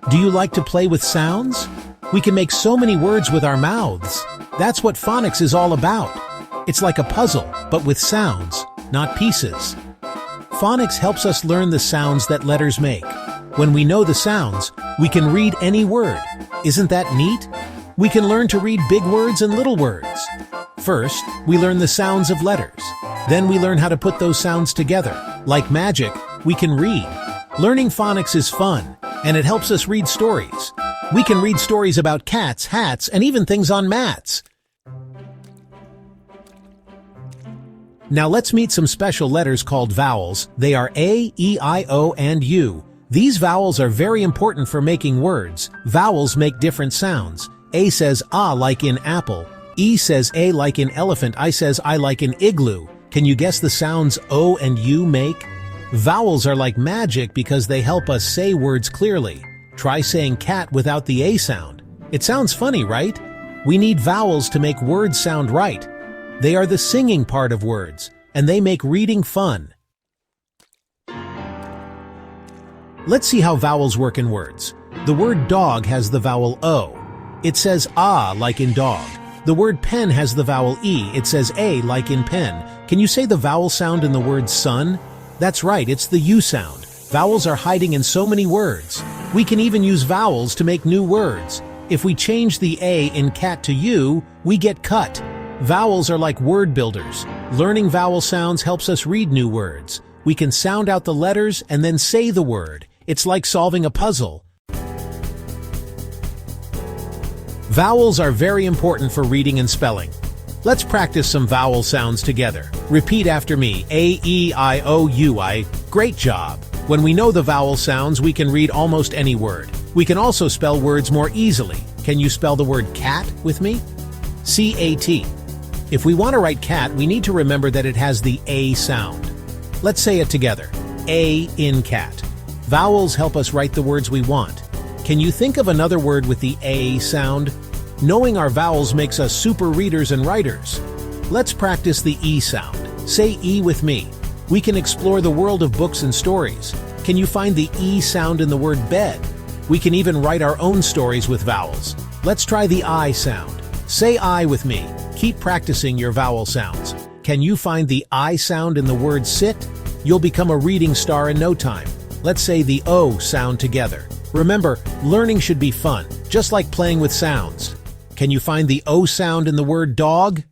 Do you like to play with sounds? We can make so many words with our mouths. That's what phonics is all about. It's like a puzzle, but with sounds, not pieces. Phonics helps us learn the sounds that letters make. When we know the sounds, we can read any word. Isn't that neat? We can learn to read big words and little words. First, we learn the sounds of letters. Then we learn how to put those sounds together. Like magic, we can read. Learning phonics is fun, and it helps us read stories. We can read stories about cats, hats, and even things on mats. Now let's meet some special letters called vowels. They are A, E, I, O, and U. These vowels are very important for making words. Vowels make different sounds. A says ah like in apple. E says A like in elephant. I says I like in igloo. Can you guess the sounds O and U make? Vowels are like magic because they help us say words clearly. Try saying cat without the A sound. It sounds funny, right? We need vowels to make words sound right. They are the singing part of words, and they make reading fun. Let's see how vowels work in words. The word dog has the vowel O. It says ah like in dog. The word pen has the vowel E. It says A like in pen. Can you say the vowel sound in the word sun? That's right, it's the U sound. Vowels are hiding in so many words. We can even use vowels to make new words. If we change the A in cat to U, we get cut. Vowels are like word builders. Learning vowel sounds helps us read new words. We can sound out the letters and then say the word. It's like solving a puzzle. Vowels are very important for reading and spelling. Let's practice some vowel sounds together. Repeat after me. A, E, I, O, U, I. Great job. When we know the vowel sounds, we can read almost any word. We can also spell words more easily. Can you spell the word cat with me? C-A-T. If we want to write cat, we need to remember that it has the A sound. Let's say it together. A in cat. Vowels help us write the words we want. Can you think of another word with the A sound? Knowing our vowels makes us super readers and writers. Let's practice the E sound. Say E with me. We can explore the world of books and stories. Can you find the E sound in the word bed? We can even write our own stories with vowels. Let's try the I sound. Say I with me. Keep practicing your vowel sounds. Can you find the I sound in the word sit? You'll become a reading star in no time. Let's say the O sound together. Remember, learning should be fun, just like playing with sounds. Can you find the O sound in the word dog?